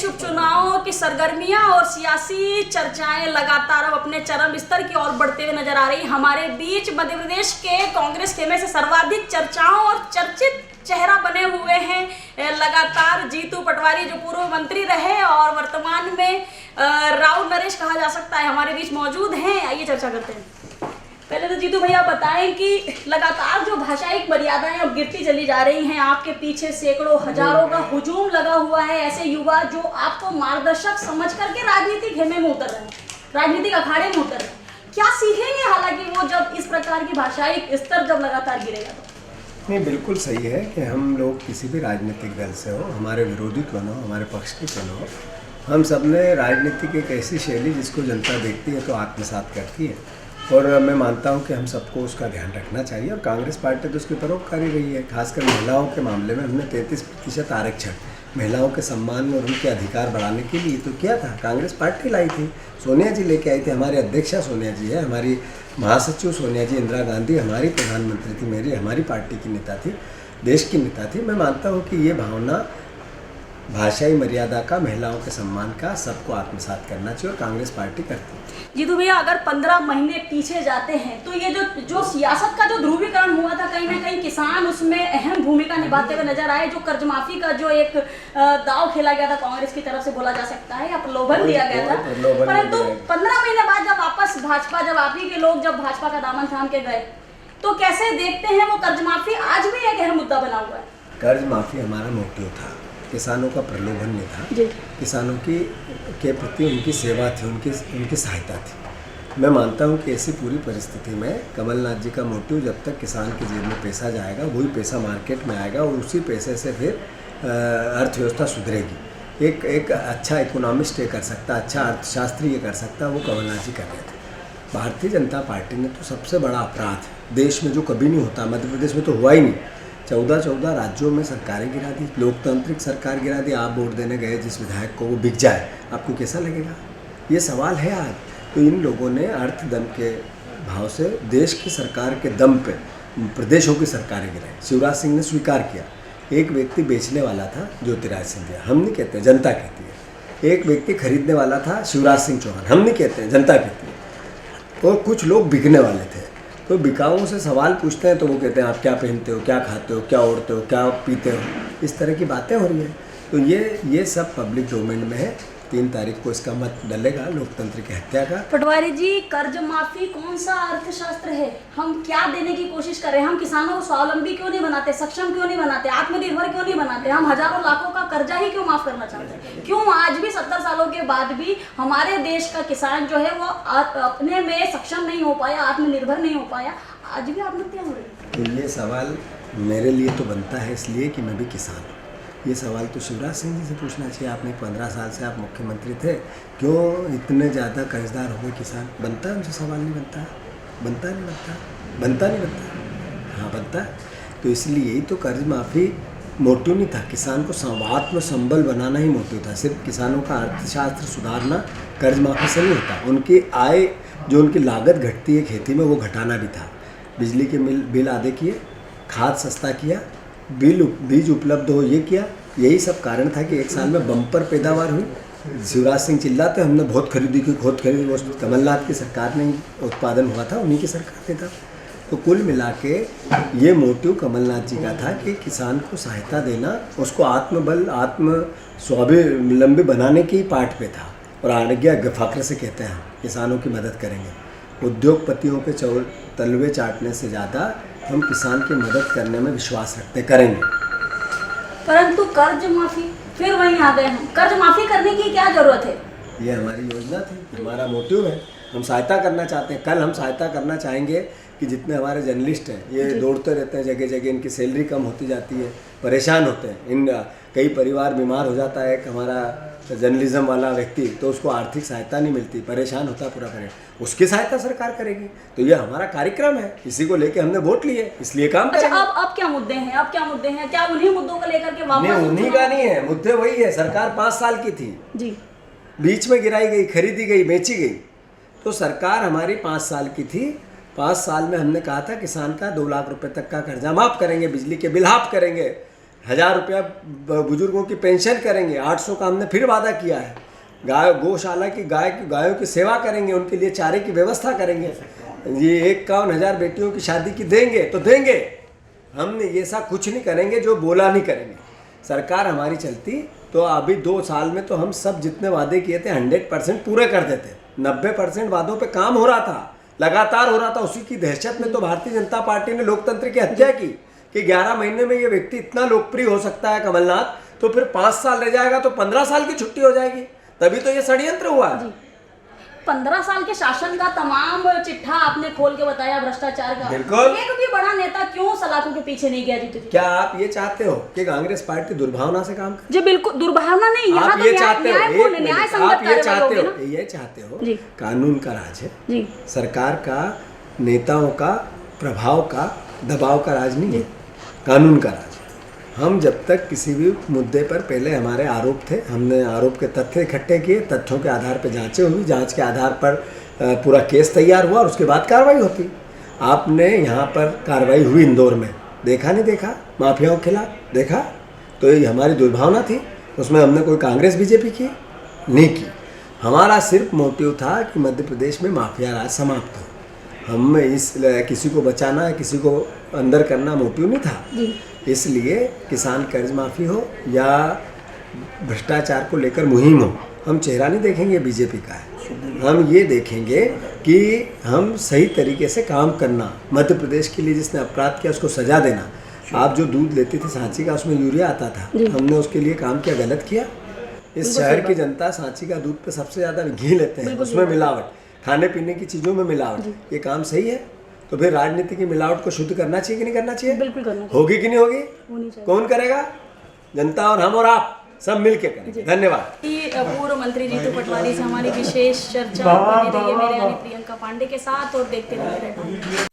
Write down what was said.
प्रदेश उपचुनावों की सरगर्मियां और सियासी चर्चाएं लगातार अब अपने चरम स्तर की ओर बढ़ते हुए नजर आ रही। हमारे बीच मध्य प्रदेश के कांग्रेस खेमे से सर्वाधिक चर्चाओं और चर्चित चेहरा बने हुए हैं लगातार जीतू पटवारी, जो पूर्व मंत्री रहे और वर्तमान में राव नरेश कहा जा सकता है, हमारे बीच मौजूद हैं। आइए चर्चा करते हैं। पहले तो जीतू भैया बताएं कि लगातार जो भाषाई मर्यादाएं अब गिरती चली जा रही हैं, आपके पीछे सैकड़ों हजारों का हुजूम लगा हुआ है, ऐसे युवा जो आपको मार्गदर्शक समझ करके राजनीति खेमे में उतर रहे हैं, राजनीतिक अखाड़े में उतर रहे हैं, क्या सीखेंगे हालांकि वो जब इस प्रकार की भाषाई स्तर जब लगातार गिरेगा तो? नहीं, बिल्कुल सही है कि हम लोग किसी भी राजनीतिक दल से हो, हमारे विरोधी क्यों न हो, हमारे पक्ष के क्यों न हो, हम सब ने राजनीति की एक ऐसी शैली जिसको जनता देखती है तो आत्मसात करती है, और मैं मानता हूं कि हम सबको उसका ध्यान रखना चाहिए। और कांग्रेस पार्टी तो उसकी परोपकारी रही है। खासकर महिलाओं के मामले में हमने 33% आरक्षण महिलाओं के सम्मान और उनके अधिकार बढ़ाने के लिए तो किया था, कांग्रेस पार्टी लाई थी, सोनिया जी लेके आई थी, हमारी अध्यक्षा सोनिया जी है, हमारी महासचिव सोनिया जी, इंदिरा गांधी हमारी प्रधानमंत्री थी, मेरी हमारी पार्टी की नेता थी, देश की नेता थी। मैं मानता हूँ कि ये भावना भाषाई मर्यादा का, महिलाओं के सम्मान का सबको आत्मसात करना चाहिए और कांग्रेस पार्टी करती है। जीतू भैया, अगर 15 महीने पीछे जाते हैं तो ये जो सियासत का जो ध्रुवीकरण हुआ था, कहीं ना कहीं किसान उसमें अहम भूमिका निभाते हुए नजर आए। जो कर्ज माफी का जो एक दाव खेला गया था कांग्रेस की तरफ से, बोला जा सकता है, या प्रलोभन दिया गया था, परंतु 15 महीने बाद जब वापस भाजपा, जब आप ही के लोग जब भाजपा का दामन थाम के गए, तो कैसे देखते हैं वो कर्ज माफी आज भी एक अहम मुद्दा बना हुआ है? कर्ज माफी हमारा मोटिव था, किसानों का प्रलोभन नहीं था, किसानों के प्रति उनकी सेवा थी, उनकी सहायता थी। मैं मानता हूं कि ऐसी पूरी परिस्थिति में कमलनाथ जी का मोटिव, जब तक किसान की जेब में पैसा जाएगा वही पैसा मार्केट में आएगा और उसी पैसे से फिर अर्थव्यवस्था सुधरेगी। एक अच्छा इकोनॉमिस्ट ये कर सकता, अच्छा अर्थशास्त्री ये कर सकता, वो कमलनाथ जी कर रहे थे। भारतीय जनता पार्टी ने तो सबसे बड़ा अपराध देश में जो कभी नहीं होता, मध्य प्रदेश में तो हुआ ही नहीं, 14 राज्यों में सरकारें गिरा दी, लोकतांत्रिक सरकार गिरा दी। आप वोट देने गए जिस विधायक को, वो बिक जाए, आपको कैसा लगेगा? ये सवाल है आज। तो इन लोगों ने अर्थ दम के भाव से देश की सरकार के दम पे प्रदेशों की सरकारें गिराई। शिवराज सिंह ने स्वीकार किया। एक व्यक्ति बेचने वाला था, ज्योतिराज सिंधिया, हम नहीं कहते, जनता कहती है। एक व्यक्ति खरीदने वाला था, शिवराज सिंह चौहान, हम नहीं कहते, जनता कहती है। और कुछ लोग बिकने वाले थे। तो बिकाऊं से सवाल पूछते हैं तो वो कहते हैं आप क्या पहनते हो, क्या खाते हो, क्या ओढ़ते हो, क्या पीते हो, इस तरह की बातें हो रही हैं। तो ये सब पब्लिक डोमेन में है। 3 तारीख को इसका मत डलेगा लोकतंत्र की हत्या का। पटवारी जी, कर्ज माफी कौन सा अर्थशास्त्र है? हम क्या देने की कोशिश कर रहे हैं? हम किसानों को स्वावलंबी क्यों नहीं बनाते, सक्षम क्यों नहीं बनाते, आत्मनिर्भर क्यों नहीं बनाते? हम हजारों लाखों का कर्जा ही क्यों माफ करना चाहते हैं? क्यों आज भी 70 सालों के बाद भी हमारे देश का किसान जो है वो अपने में सक्षम नहीं हो पाया, आत्मनिर्भर नहीं हो पाया, आज भी आत्महत्या हो रही है? तो ये सवाल मेरे लिए तो बनता है इसलिए कि मैं भी किसान हूँ। ये सवाल तो शिवराज सिंह जी से पूछना चाहिए। आपने 15 साल से आप मुख्यमंत्री थे, क्यों इतने ज़्यादा कर्जदार हो गए किसान? बनता है उनसे सवाल? नहीं बनता, बनता नहीं बनता, बनता नहीं बनता, हाँ बनता है। तो इसलिए ही तो कर्ज माफ़ी मोटिव नहीं था, किसान को आत्मसंबल बनाना ही मोटिव था। सिर्फ किसानों का अर्थशास्त्र सुधारना कर्ज माफ़ी से नहीं होता, उनकी आय, जो उनकी लागत घटती है खेती में, वो घटाना भी था। बिजली के बिल आधे किए, खाद सस्ता किया, बीज उपलब्ध हो, ये किया। यही सब कारण था कि एक साल में बम्पर पैदावार हुई। शिवराज सिंह चिल्लाते हमने बहुत खरीदी की, खोद खरीदी, वो कमलनाथ की सरकार में उत्पादन हुआ था, उन्हीं की सरकार में था। तो कुल मिला के ये मोटिव कमलनाथ जी का था कि किसान को सहायता देना, उसको आत्मबल, आत्म स्वावलंबी बनाने की पाठ पे था। और आज्ञा फ़ख्र से कहते हैं किसानों की मदद करेंगे। उद्योगपतियों के तलवे चाटने से ज़्यादा हम किसान की मदद करने में विश्वास रखते, करेंगे। परंतु कर्ज माफी, फिर वहीं आ गए हम। कर्ज माफी करने की क्या जरूरत है? ये हमारी योजना थी, हमारा मोटिव है, हम सहायता करना चाहते हैं। कल हम सहायता करना चाहेंगे कि जितने हमारे जर्नलिस्ट हैं ये दौड़ते रहते हैं जगह जगह, इनकी सैलरी कम होती जाती है, परेशान होते हैं, कई परिवार बीमार हो जाता है, हमारा जर्नलिज्म वाला व्यक्ति, तो उसको आर्थिक सहायता नहीं मिलती, परेशान होता पूरा परिवार, उसकी सहायता सरकार करेगी। तो ये हमारा कार्यक्रम है, इसी को लेके हमने वोट लिए, इसलिए काम करेंगे। अच्छा, अब क्या मुद्दे हैं? अब क्या मुद्दे हैं? क्या उन्हीं मुद्दों को लेकर के वापस? नहीं, उन्हीं का नहीं है, मुद्दे वही है। सरकार 5 साल की थी जी, बीच में गिराई गई, खरीदी गई, बेची गई। तो सरकार हमारी 5 साल की थी। 5 साल में हमने कहा था किसान का 2 लाख रुपए तक का कर्जा माफ करेंगे, बिजली के बिल हाफ करेंगे, 1000 रुपया बुजुर्गों की पेंशन करेंगे, 800 का हमने फिर वादा किया है, गौशाला की गायों की सेवा करेंगे, उनके लिए चारे की व्यवस्था करेंगे, ये 51,000 बेटियों की शादी की देंगे तो देंगे। हमने ये सब कुछ नहीं करेंगे जो बोला नहीं करेंगे। सरकार हमारी चलती तो अभी 2 साल में तो हम सब जितने वादे किए थे 100% पूरे कर देते। 90% वादों पे काम हो रहा था, लगातार हो रहा था। उसी की दहशत में तो भारतीय जनता पार्टी ने लोकतंत्र की हत्या की कि 11 महीने में ये व्यक्ति इतना लोकप्रिय हो सकता है कमलनाथ, तो फिर 5 साल रह जाएगा तो 15 साल की छुट्टी हो जाएगी। तभी तो ये षड्यंत्र हुआ। 15 साल के शासन का तमाम चिट्ठा आपने खोल के बताया भ्रष्टाचार का। बिल्कुल। एक भी बड़ा नेता क्यों सलाखों के पीछे नहीं गया जीतू जी? क्या आप ये चाहते हो कि कांग्रेस पार्टी दुर्भावना से काम करे? जी बिल्कुल, दुर्भावना नहीं, यहाँ तो ये चाहते हो कानून का राज है जी, सरकार का, नेताओं का, प्रभाव का, दबाव का राज नहीं है, कानून का राज। हम जब तक किसी भी मुद्दे पर, पहले हमारे आरोप थे, हमने आरोप के तथ्य इकट्ठे किए, तथ्यों के आधार पर जांचें हुई, जांच के आधार पर पूरा केस तैयार हुआ और उसके बाद कार्रवाई होती। आपने यहाँ पर कार्रवाई हुई इंदौर में, देखा नहीं देखा? माफियाओं के खिलाफ देखा? तो ये हमारी दुर्भावना थी, उसमें हमने कोई कांग्रेस बीजेपी की नहीं की। हमारा सिर्फ मोटिव था कि मध्य प्रदेश में माफिया राज समाप्त हो। हम इस किसी को बचाना है, किसी को अंदर करना मोटिव नहीं था। इसलिए किसान कर्ज माफ़ी हो या भ्रष्टाचार को लेकर मुहिम हो, हम चेहरा नहीं देखेंगे बीजेपी का है, हम ये देखेंगे कि हम सही तरीके से काम करना, मध्य प्रदेश के लिए जिसने अपराध किया उसको सजा देना। आप जो दूध लेते थे सांची का, उसमें यूरिया आता था, हमने उसके लिए काम किया, गलत किया? इस शहर की जनता सांची का दूध पे सबसे ज़्यादा घी लेते हैं, उसमें मिलावट, खाने पीने की चीज़ों में मिलावट, ये काम सही है? तो फिर राजनीति की मिलावट को शुद्ध करना चाहिए कि नहीं करना चाहिए? बिल्कुल करना चाहिए। होगी कि नहीं होगी? कौन करेगा? जनता और हम और आप सब मिलके करेंगे। धन्यवाद। पूर्व मंत्री जीतू पटवारी से हमारी विशेष चर्चा बनी रही है मेरे यानी प्रियंका पांडे के साथ, और देखते रहिए।